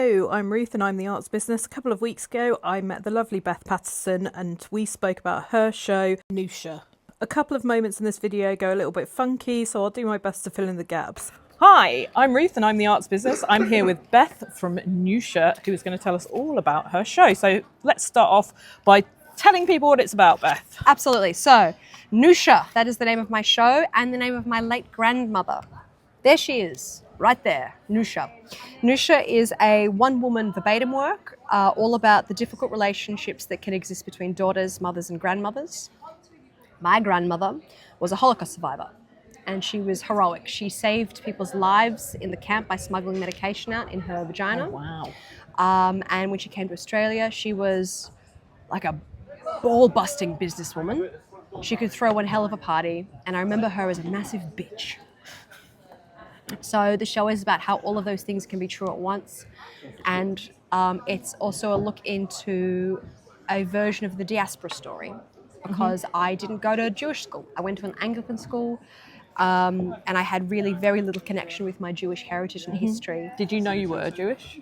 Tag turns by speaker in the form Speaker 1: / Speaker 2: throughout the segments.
Speaker 1: Hello, I'm Ruth and I'm the Arts Business. A couple of weeks ago I met the lovely Beth Paterson and we spoke about her show, Niusia. A couple of moments in this video go a little bit funky, so I'll do my best to fill in the gaps. Hi, I'm Ruth and I'm the Arts Business. I'm here with Beth from Niusia, who is going to tell us all about her show. So let's start off by telling people what it's about, Beth.
Speaker 2: Absolutely. So, Niusia, that is the name of my show and the name of my late grandmother. There she is, right there, Niusia. Niusia is a one-woman verbatim work, all about the difficult relationships that can exist between daughters, mothers and grandmothers. My grandmother was a Holocaust survivor and she was heroic. She saved people's lives in the camp by smuggling medication out in her vagina.
Speaker 1: Oh, wow.
Speaker 2: And when she came to Australia, she was like a ball-busting businesswoman. She could throw one hell of a party, and I remember her as a massive bitch. So the show is about how all of those things can be true at once, and it's also a look into a version of the diaspora story, because I didn't go to a Jewish school. I went to an Anglican school, and I had really very little connection with my Jewish heritage and history.
Speaker 1: Did you know you were Jewish?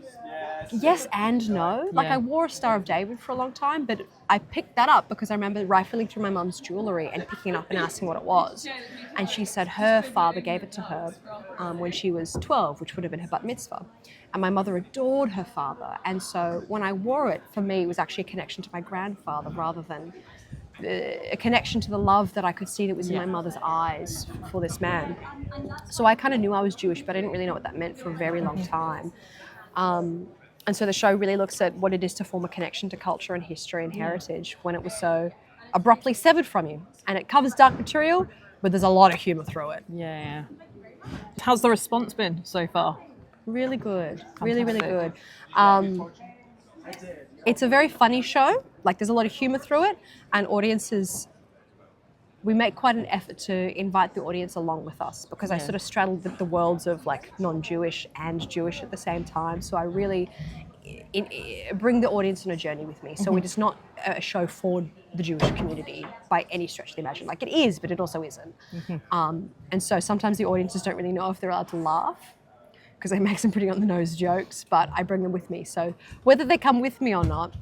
Speaker 2: Yes and no. Like, I wore a Star of David for a long time, but I picked that up because I remember rifling through my mum's jewellery and picking it up and asking what it was. And she said her father gave it to her when she was 12, which would have been her bat mitzvah. And my mother adored her father. And so when I wore it, for me, it was actually a connection to my grandfather rather than a connection to the love that I could see that was in my mother's eyes for this man. So I kind of knew I was Jewish, but I didn't really know what that meant for a very long time. And so the show really looks at what it is to form a connection to culture and history and heritage when it was so abruptly severed from you. And it covers dark material, but there's a lot of humour through it.
Speaker 1: Yeah. How's the response been so far?
Speaker 2: Really good. Really, really good. It's a very funny show. Like, there's a lot of humour through it, and audiences, we make quite an effort to invite the audience along with us, because I sort of straddle the worlds of like non-Jewish and Jewish at the same time. So I really bring the audience on a journey with me. So it is not a show for the Jewish community by any stretch of the imagination. Like, it is, but it also isn't. And so sometimes the audiences don't really know if they're allowed to laugh, because I make some pretty on-the-nose jokes, but I bring them with me. So whether they come with me or not,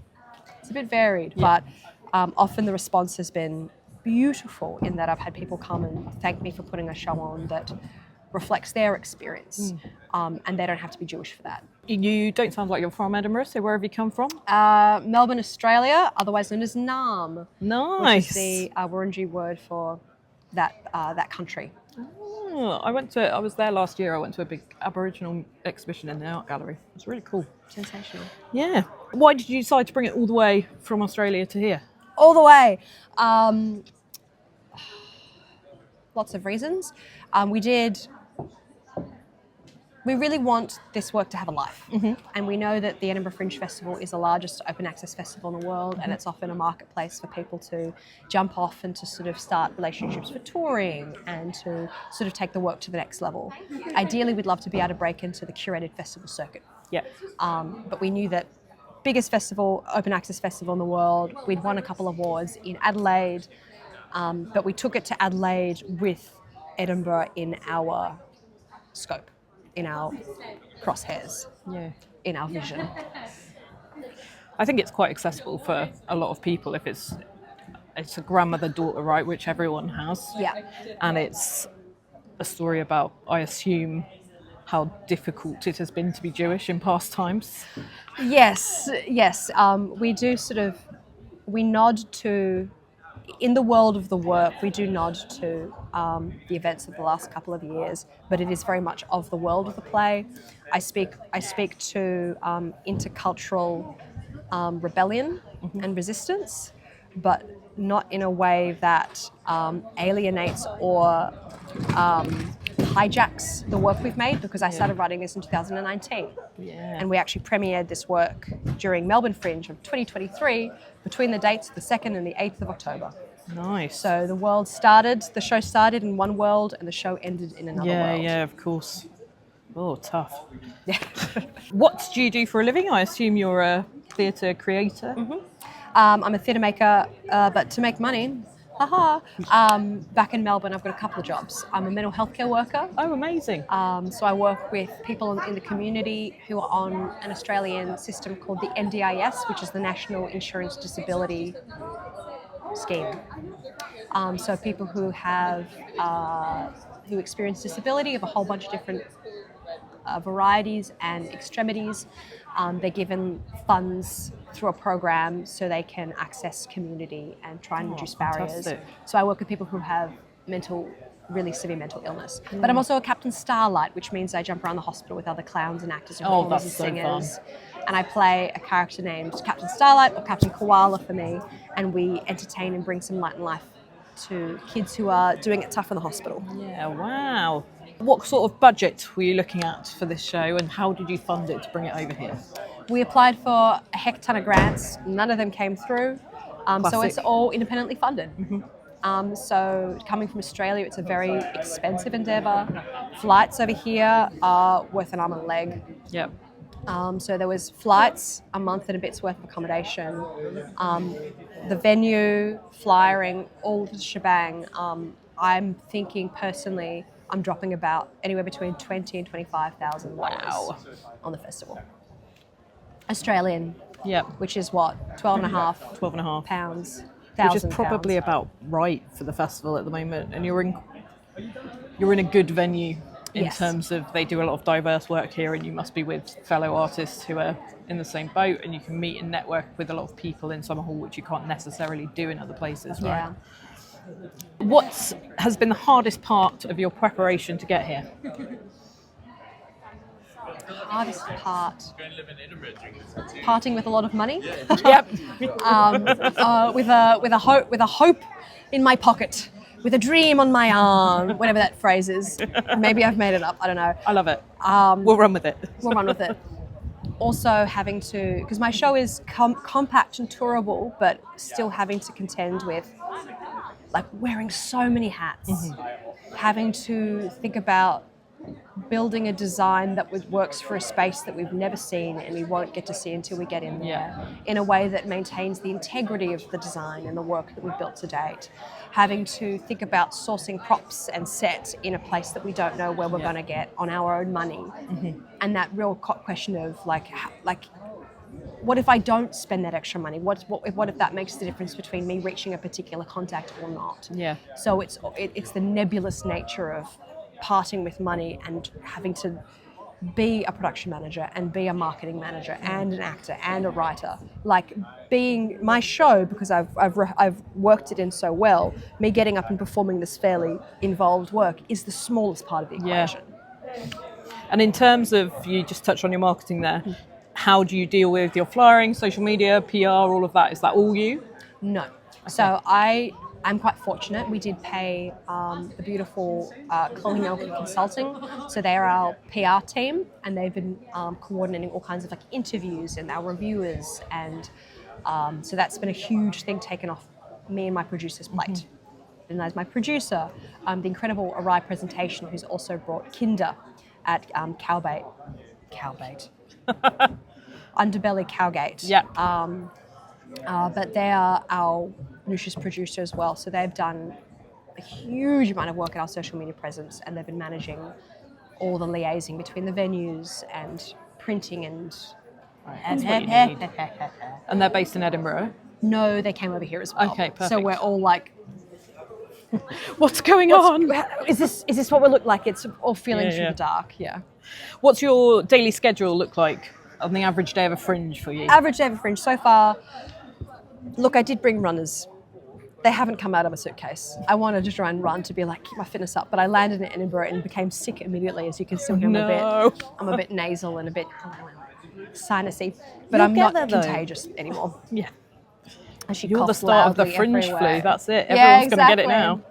Speaker 2: it's a bit varied, but often the response has been beautiful in that I've had people come and thank me for putting a show on that reflects their experience, and they don't have to be Jewish for that.
Speaker 1: You don't sound like you're from Edinburgh, so where have you come from?
Speaker 2: Melbourne, Australia, otherwise known as Naarm.
Speaker 1: Nice.
Speaker 2: Which is the Wurundjeri word for that country.
Speaker 1: Oh, I was there last year. I went to a big Aboriginal exhibition in the art gallery. It was really cool.
Speaker 2: Sensational.
Speaker 1: Yeah. Why did you decide to bring it all the way from Australia to here?
Speaker 2: All the way. Lots of reasons. We really want this work to have a life. And we know that the Edinburgh Fringe Festival is the largest open access festival in the world, and it's often a marketplace for people to jump off and to sort of start relationships for touring and to sort of take the work to the next level. Ideally, we'd love to be able to break into the curated festival circuit.
Speaker 1: Yeah.
Speaker 2: But we knew that biggest festival, open access festival in the world, we'd won a couple of awards in Adelaide, but we took it to Adelaide with Edinburgh in our scope, in our crosshairs, in our vision.
Speaker 1: I think it's quite accessible for a lot of people if it's a grandmother-daughter, right, which everyone has.
Speaker 2: Yeah.
Speaker 1: And it's a story about, I assume, how difficult it has been to be Jewish in past times.
Speaker 2: Yes. We do we nod to, in the world of the work, we do nod to the events of the last couple of years, but it is very much of the world of the play. I speak to intercultural rebellion and resistance, but not in a way that alienates or hijacks the work we've made, because I started writing this in 2019. And we actually premiered this work during Melbourne Fringe of 2023 between the dates of the 2nd and the 8th of October.
Speaker 1: Nice.
Speaker 2: So the show started in one world and the show ended in another world.
Speaker 1: Yeah, of course. Oh, tough. What do you do for a living? I assume you're a theatre creator.
Speaker 2: I'm a theatre maker, but to make money, Back in Melbourne, I've got a couple of jobs. I'm a mental health care worker.
Speaker 1: Oh, amazing.
Speaker 2: So I work with people in the community who are on an Australian system called the NDIS, which is the National Insurance Disability Scheme. So people who have who experience disability of a whole bunch of different varieties and extremities, they're given funds through a program so they can access community and try and reduce barriers.
Speaker 1: Fantastic.
Speaker 2: So I work with people who have really severe mental illness. But I'm also a Captain Starlight, which means I jump around the hospital with other clowns and actors and performers and singers.
Speaker 1: So fun.
Speaker 2: And I play a character named Captain Starlight or Captain Koala for me, and we entertain and bring some light and life to kids who are doing it tough in the hospital.
Speaker 1: Yeah, wow. What sort of budget were you looking at for this show, and how did you fund it to bring it over here?
Speaker 2: We applied for a heck ton of grants. None of them came through. So it's all independently funded. So coming from Australia, it's a very expensive endeavour. Flights over here are worth an arm and a leg.
Speaker 1: Yep.
Speaker 2: So there was flights, a month and a bit's worth of accommodation, the venue, flyering, all the shebang. I'm thinking personally, I'm dropping about anywhere between $20,000 and $25,000 on the festival. Australian,
Speaker 1: Yep.
Speaker 2: which is what,
Speaker 1: 12.5
Speaker 2: pounds,
Speaker 1: which is probably about right for the festival at the moment. And you're in a good venue in terms of they do a lot of diverse work here, and you must be with fellow artists who are in the same boat, and you can meet and network with a lot of people in Summerhall, which you can't necessarily do in other places, right?
Speaker 2: Yeah.
Speaker 1: What has been the hardest part of your preparation to get here?
Speaker 2: Hardest part, parting with a lot of money.
Speaker 1: Yep.
Speaker 2: With a hope in my pocket, with a dream on my arm, whatever that phrase is. Maybe I've made it up. I don't know.
Speaker 1: I love it. We'll run with it.
Speaker 2: We'll run with it. Also having to, because my show is compact and tourable, but still having to contend with like wearing so many hats, having to think about building a design that works for a space that we've never seen and we won't get to see until we get in there, in a way that maintains the integrity of the design and the work that we've built to date. Having to think about sourcing props and set in a place that we don't know where we're going to get on our own money. And that real question of like, what if I don't spend that extra money? What if that makes the difference between me reaching a particular contact or not?
Speaker 1: Yeah.
Speaker 2: So it's the nebulous nature of parting with money and having to be a production manager and be a marketing manager and an actor and a writer. Like being my show, because I've worked it in so well, me getting up and performing this fairly involved work is the smallest part of the equation.
Speaker 1: And in terms of, you just touched on your marketing there, how do you deal with your flyering, social media, PR, all of that? Is that all you?
Speaker 2: No. Okay. So I'm quite fortunate. We did pay the beautiful Chloe Nelson Consulting. So they're our PR team, and they've been coordinating all kinds of like interviews and our reviewers. And so that's been a huge thing taken off me and my producer's plate. And as my producer, the incredible Arai Presentation, who's also brought Kinder at Cowbait. Underbelly Cowgate.
Speaker 1: Yeah.
Speaker 2: But they are our Niusia's producer as well. So they've done a huge amount of work at our social media presence, and they've been managing all the liaising between the venues and printing and...
Speaker 1: That's what you need. And they're based in Edinburgh?
Speaker 2: No, they came over here as well.
Speaker 1: Okay, perfect.
Speaker 2: So we're all like...
Speaker 1: What's going on?
Speaker 2: Is this what we look like? It's all feeling through the dark,
Speaker 1: What's your daily schedule look like on the average day of a Fringe for you?
Speaker 2: Average day of a Fringe so far. Look, I did bring runners. They haven't come out of a suitcase. I wanted to try and run to be like, keep my fitness up, but I landed in Edinburgh and became sick immediately, as you can still hear I'm a bit nasal and a bit sinusy, but I'm not contagious anymore.
Speaker 1: Yeah.
Speaker 2: You're
Speaker 1: the start of the Fringe
Speaker 2: everywhere.
Speaker 1: flu, that's it. Everyone's going to get it now.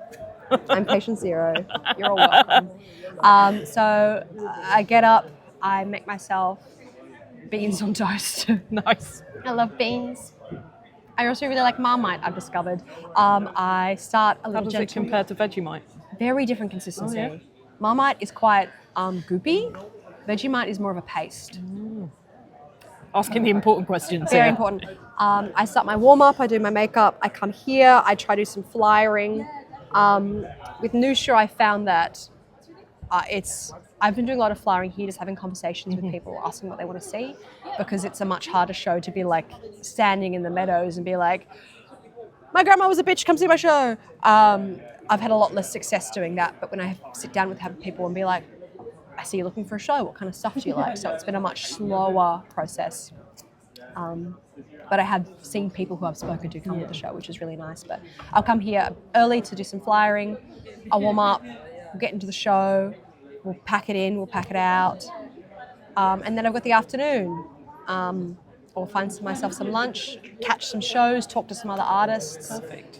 Speaker 2: I'm patient zero. You're all welcome. So I get up, I make myself beans on toast.
Speaker 1: Nice.
Speaker 2: I love beans. I also really like Marmite, I've discovered. I start a little
Speaker 1: How does it compare to Vegemite?
Speaker 2: Very different consistency.
Speaker 1: Oh, yeah?
Speaker 2: Marmite is quite goopy. Vegemite is more of a paste.
Speaker 1: Asking the important questions
Speaker 2: Very
Speaker 1: here.
Speaker 2: important. I start my warm-up, I do my makeup, I come here, I try to do some flyering. With Niusia, I found that I've been doing a lot of flyering here, just having conversations with people, asking what they want to see, because it's a much harder show to be like standing in the meadows and be like, my grandma was a bitch, come see my show. I've had a lot less success doing that, but when I sit down with people and be like, I see you looking for a show, what kind of stuff do you like? So it's been a much slower process. But I have seen people who I've spoken to come to the show, which is really nice. But I'll come here early to do some flyering. I'll warm up, we'll get into the show, we'll pack it in, we'll pack it out. And then I've got the afternoon. I'll find myself some lunch, catch some shows, talk to some other artists,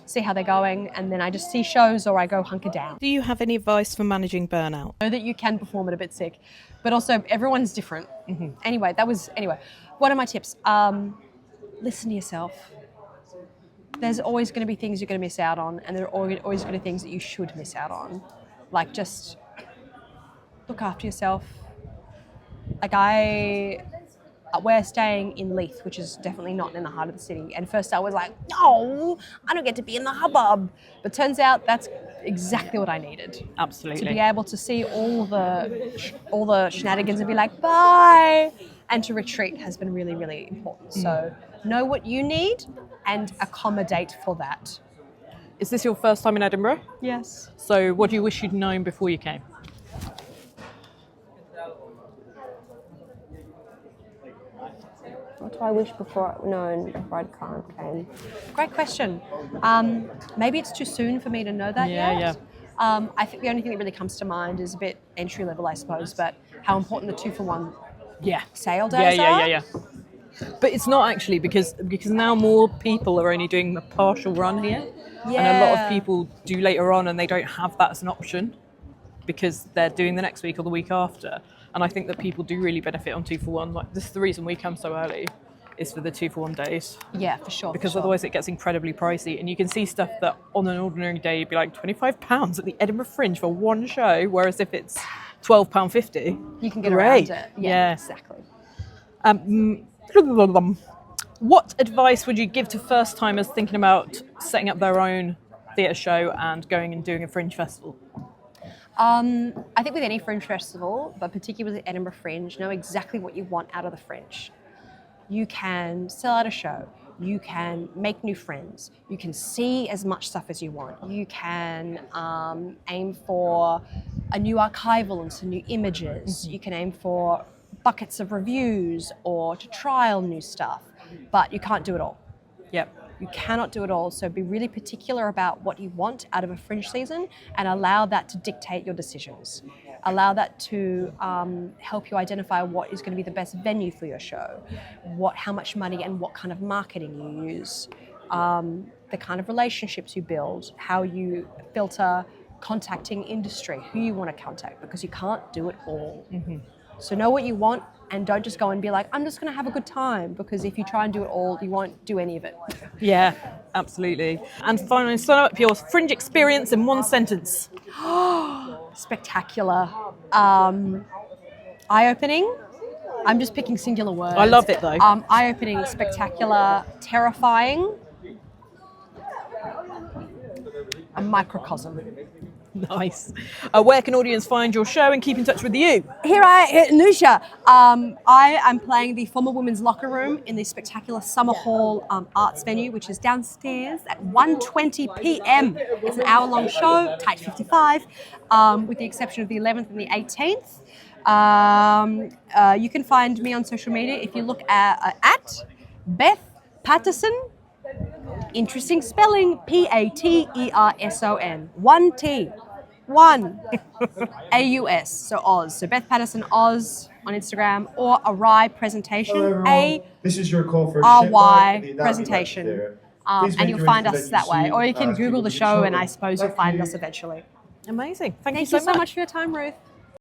Speaker 2: see how they're going, and then I just see shows or I go hunker down.
Speaker 1: Do you have any advice for managing burnout?
Speaker 2: I know that you can perform it a bit sick, but also everyone's different. Anyway, what are my tips? Listen to yourself. There's always going to be things you're going to miss out on, and there are always going to be things that you should miss out on. Like, just look after yourself. Like, we're staying in Leith, which is definitely not in the heart of the city. And first I was like, no, I don't get to be in the hubbub. But turns out that's exactly what I needed.
Speaker 1: Absolutely.
Speaker 2: To be able to see all the shenanigans and be like, bye. And to retreat has been really, really important. So know what you need and accommodate for that.
Speaker 1: Is this your first time in Edinburgh?
Speaker 2: Yes.
Speaker 1: So what do you wish you'd known before you came?
Speaker 2: What do I wish before I came? Great question. Maybe it's too soon for me to know that yet.
Speaker 1: Yeah.
Speaker 2: I think the only thing that really comes to mind is a bit entry level, I suppose, but how important the 2-for-1 sale days are.
Speaker 1: Yeah. But it's not actually because now more people are only doing a partial run here. Yeah. And a lot of people do later on and they don't have that as an option because they're doing the next week or the week after. And I think that people do really benefit on 2-for-1. Like, this is the reason we come so early, is for the 2-for-1 days.
Speaker 2: Yeah, for sure.
Speaker 1: Because otherwise it gets incredibly pricey. And you can see stuff that on an ordinary day you'd be like £25 at the Edinburgh Fringe for one show, whereas if it's £12.50,
Speaker 2: you can get around it. Yeah, exactly.
Speaker 1: What advice would you give to first-timers thinking about setting up their own theatre show and going and doing a Fringe festival?
Speaker 2: I think with any Fringe festival, but particularly with Edinburgh Fringe, know exactly what you want out of the Fringe. You can sell out a show. You can make new friends. You can see as much stuff as you want. You can aim for a new archival and some new images. You can aim for buckets of reviews or to trial new stuff, but you can't do it all.
Speaker 1: Yep.
Speaker 2: You cannot do it all, so be really particular about what you want out of a Fringe season and allow that to dictate your decisions. Allow that to help you identify what is going to be the best venue for your show, how much money and what kind of marketing you use, the kind of relationships you build, how you filter contacting industry, who you want to contact, because you can't do it all. So know what you want and don't just go and be like, I'm just going to have a good time, because if you try and do it all, you won't do any of it.
Speaker 1: Yeah, absolutely. And finally, sum up your Fringe experience in one sentence.
Speaker 2: Spectacular. Eye-opening. I'm just picking singular words.
Speaker 1: I love it though.
Speaker 2: Eye-opening, spectacular, terrifying. A microcosm.
Speaker 1: Nice. Where can audience find your show and keep in touch with you?
Speaker 2: Here Niusia. I am playing the former women's locker room in the spectacular Summerhall arts venue, which is downstairs at 1:20 p.m. It's an hour-long show, tight 55, with the exception of the 11th and the 18th. You can find me on social media if you look at Beth Paterson. Interesting spelling, Paterson. 1 T. 1 AUS, so Oz. So Beth Paterson Oz on Instagram, or a Rye Presentation,
Speaker 3: This is your call for
Speaker 2: RY Presentation. And you'll find us that way. Or you can Google the show and I suppose you'll find us eventually.
Speaker 1: Amazing.
Speaker 2: Thank you so much for your time, Ruth.